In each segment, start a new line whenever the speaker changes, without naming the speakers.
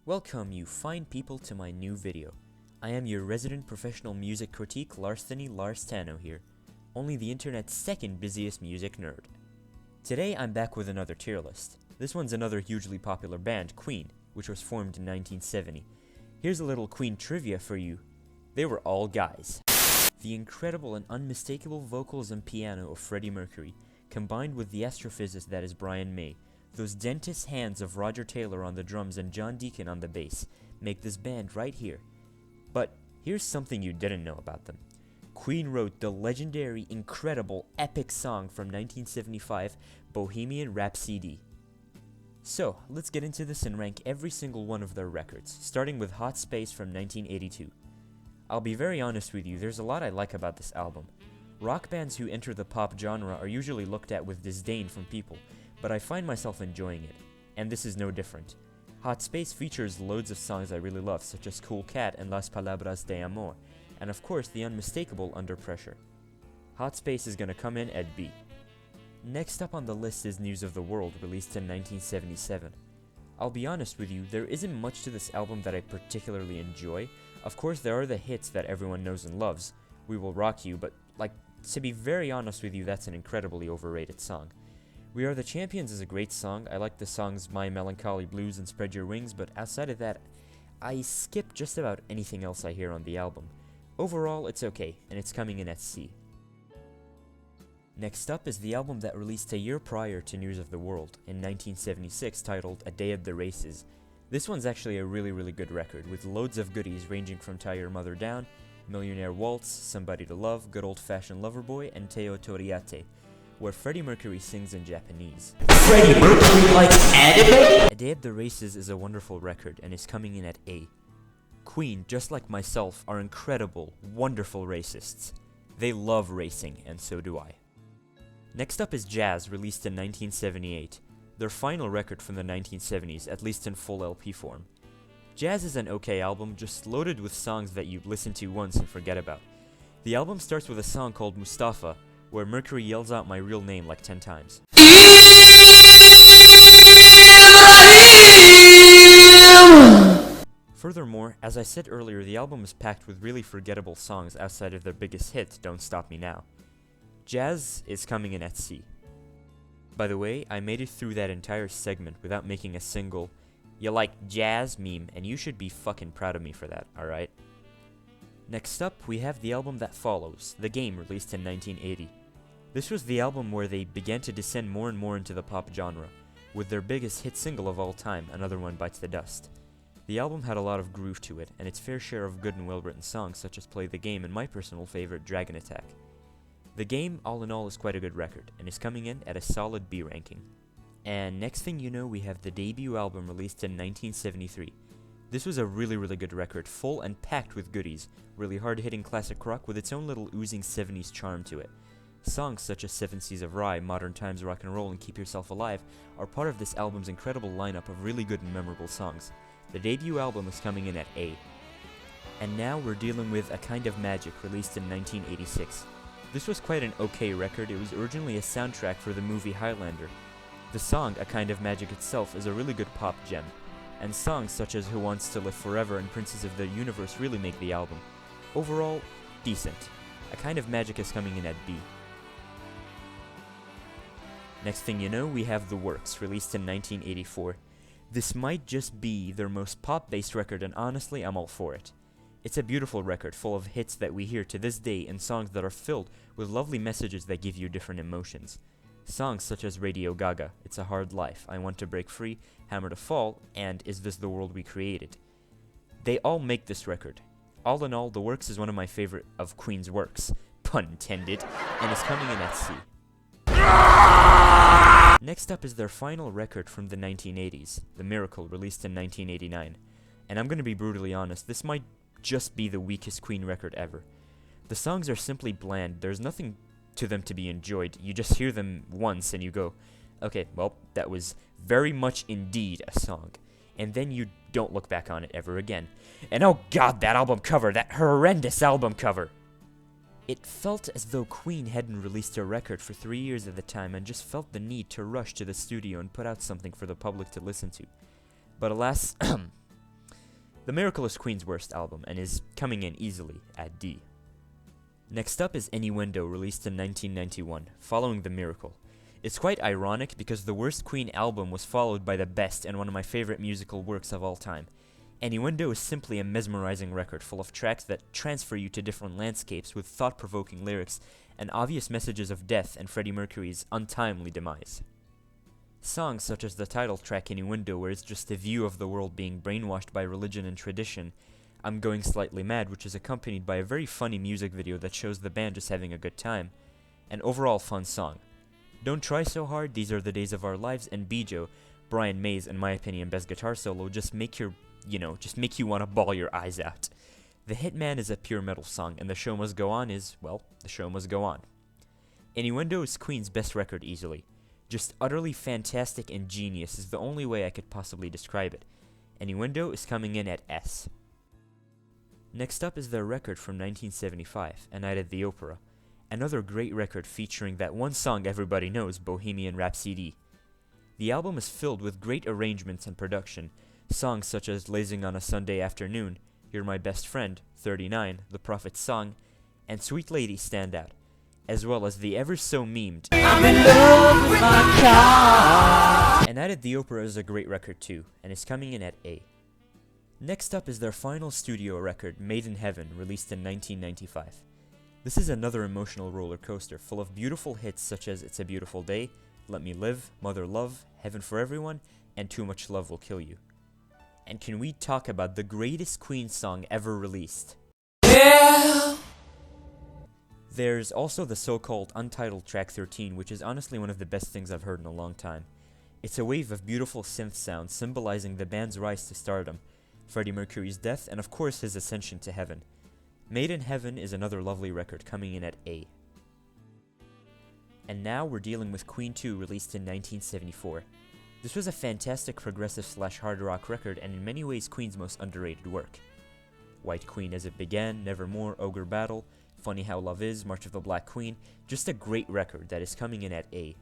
Welcome, you fine people, to my new video. I am your resident professional music critique, Larsthony Larstano here, only the internet's second busiest music nerd. Today I'm back with another tier list. This one's another hugely popular band, Queen, which was formed in 1970. Here's a little Queen trivia for you. They were all guys. The incredible and unmistakable vocals and piano of Freddie Mercury, combined with the astrophysicist that is Brian May, those dentist hands of Roger Taylor on the drums and John Deacon on the bass, make this band right here. But here's something you didn't know about them. Queen wrote the legendary, incredible, epic song from 1975, Bohemian Rap CD. So, let's get into this and rank every single one of their records, starting with Hot Space from 1982. I'll be very honest with you, there's a lot I like about this album. Rock bands who enter the pop genre are usually looked at with disdain from people, but I find myself enjoying it, and this is no different. Hot Space features loads of songs I really love, such as Cool Cat and Las Palabras de Amor, and of course the unmistakable Under Pressure. Hot Space is gonna come in at B. Next up on the list is News of the World, released in 1977. I'll be honest with you, there isn't much to this album that I particularly enjoy. Of course there are the hits that everyone knows and loves, We Will Rock You, but to be very honest with you, that's an incredibly overrated song. We Are the Champions is a great song. I like the songs My Melancholy Blues and Spread Your Wings, but outside of that, I skip just about anything else I hear on the album. Overall, it's okay, and it's coming in at C. Next up is the album that released a year prior to News of the World, in 1976, titled A Day of the Races. This one's actually a really good record, with loads of goodies ranging from Tie Your Mother Down, Millionaire Waltz, Somebody to Love, Good Old Fashioned Loverboy, and Teo Toriate, where Freddie Mercury sings in Japanese.
Freddie Mercury likes anime?
A Day of the Races is a wonderful record and is coming in at A. Queen, just like myself, are incredible, wonderful racists. They love racing, and so do I. Next up is Jazz, released in 1978, their final record from the 1970s, at least in full LP form. Jazz is an okay album, just loaded with songs that you'd listen to once and forget about. The album starts with a song called Mustafa, where Mercury yells out my real name like 10 times. Furthermore, as I said earlier, the album is packed with really forgettable songs outside of their biggest hit, Don't Stop Me Now. Jazz is coming in at C. By the way, I made it through that entire segment without making a single "you like jazz" meme, and you should be fucking proud of me for that, alright? Next up, we have the album that follows, The Game, released in 1980. This was the album where they began to descend more and more into the pop genre, with their biggest hit single of all time, Another One Bites the Dust. The album had a lot of groove to it, and its fair share of good and well-written songs such as Play the Game and my personal favorite, Dragon Attack. The Game, all in all, is quite a good record, and is coming in at a solid B ranking. And next thing you know, we have the debut album released in 1973. This was a really good record, full and packed with goodies, really hard-hitting classic rock with its own little oozing 70s charm to it. Songs such as Seven Seas of Rye, Modern Times Rock and Roll, and Keep Yourself Alive are part of this album's incredible lineup of really good and memorable songs. The debut album is coming in at A. And now we're dealing with A Kind of Magic, released in 1986. This was quite an okay record. It was originally a soundtrack for the movie Highlander. The song, A Kind of Magic itself, is a really good pop gem, and songs such as Who Wants to Live Forever and Princess of the Universe really make the album. Overall, decent. A Kind of Magic is coming in at B. Next thing you know, we have The Works, released in 1984. This might just be their most pop-based record, and honestly, I'm all for it. It's a beautiful record full of hits that we hear to this day and songs that are filled with lovely messages that give you different emotions. Songs such as Radio Gaga, It's a Hard Life, I Want to Break Free, Hammer to Fall, and Is This the World We Created? They all make this record. All in all, The Works is one of my favorite of Queen's works, pun intended, and is coming in at C. Next up is their final record from the 1980s, The Miracle, released in 1989. And I'm gonna be brutally honest, this might just be the weakest Queen record ever. The songs are simply bland, there's nothing to them to be enjoyed, you just hear them once and you go, okay, well, that was very much indeed a song. And then you don't look back on it ever again. And oh god, that album cover, that horrendous album cover! It felt as though Queen hadn't released a record for 3 years at the time and just felt the need to rush to the studio and put out something for the public to listen to. But alas, The Miracle is Queen's worst album, and is coming in easily at D. Next up is Innuendo, released in 1991, following The Miracle. It's quite ironic because the worst Queen album was followed by the best and one of my favorite musical works of all time. Innuendo is simply a mesmerizing record full of tracks that transfer you to different landscapes with thought-provoking lyrics and obvious messages of death and Freddie Mercury's untimely demise. Songs such as the title track Innuendo, where it's just a view of the world being brainwashed by religion and tradition, I'm Going Slightly Mad, which is accompanied by a very funny music video that shows the band just having a good time, an overall fun song. Don't Try So Hard, These Are the Days of Our Lives, and Bijo, Brian May's, in my opinion, best guitar solo, just make you want to bawl your eyes out. The Hitman is a pure metal song, and The Show Must Go On is, well, The Show Must Go On. Innuendo is Queen's best record easily. Just utterly fantastic and genius is the only way I could possibly describe it. Innuendo is coming in at S. Next up is their record from 1975, A Night at the Opera. Another great record featuring that one song everybody knows, Bohemian Rap CD. The album is filled with great arrangements and production. Songs such as Lazing on a Sunday Afternoon, You're My Best Friend, 39, The Prophet's Song, and Sweet Lady stand out, as well as the ever-so-memed I'm in love with my car. A Night at the Opera is a great record too, and is coming in at A. Next up is their final studio record, Made in Heaven, released in 1995. This is another emotional roller coaster, full of beautiful hits such as It's a Beautiful Day, Let Me Live, Mother Love, Heaven for Everyone, and Too Much Love Will Kill You. And can we talk about the greatest Queen song ever released? Yeah! There's also the so-called Untitled Track 13, which is honestly one of the best things I've heard in a long time. It's a wave of beautiful synth sounds symbolizing the band's rise to stardom, Freddie Mercury's death, and of course his ascension to heaven. Made in Heaven is another lovely record, coming in at A. And now we're dealing with Queen 2, released in 1974. This was a fantastic progressive/hard rock record, and in many ways Queen's most underrated work. White Queen As It Began, Nevermore, Ogre Battle, Funny How Love Is, March of the Black Queen, just a great record that is coming in at A.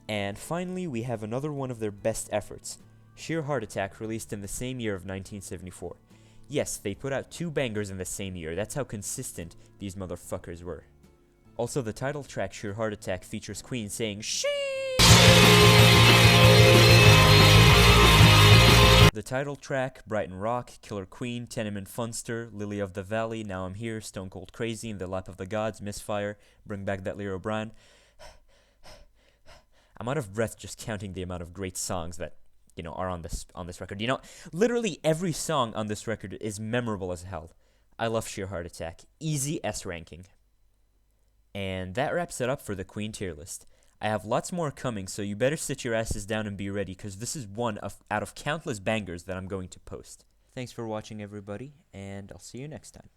And finally, we have another one of their best efforts, Sheer Heart Attack, released in the same year of 1974. Yes, they put out 2 bangers in the same year, that's how consistent these motherfuckers were. Also, the title track Sheer Heart Attack features Queen saying "She." The title track, Brighton Rock, Killer Queen, Tenement Funster, Lily of the Valley, Now I'm Here, Stone Cold Crazy, In the Lap of the Gods, Misfire, Bring Back That Lear O'Brien. I'm out of breath just counting the amount of great songs that, are on this record. Literally every song on this record is memorable as hell. I love Sheer Heart Attack. Easy S ranking. And that wraps it up for the Queen tier list. I have lots more coming, so you better sit your asses down and be ready, because this is one out of countless bangers that I'm going to post. Thanks for watching, everybody, and I'll see you next time.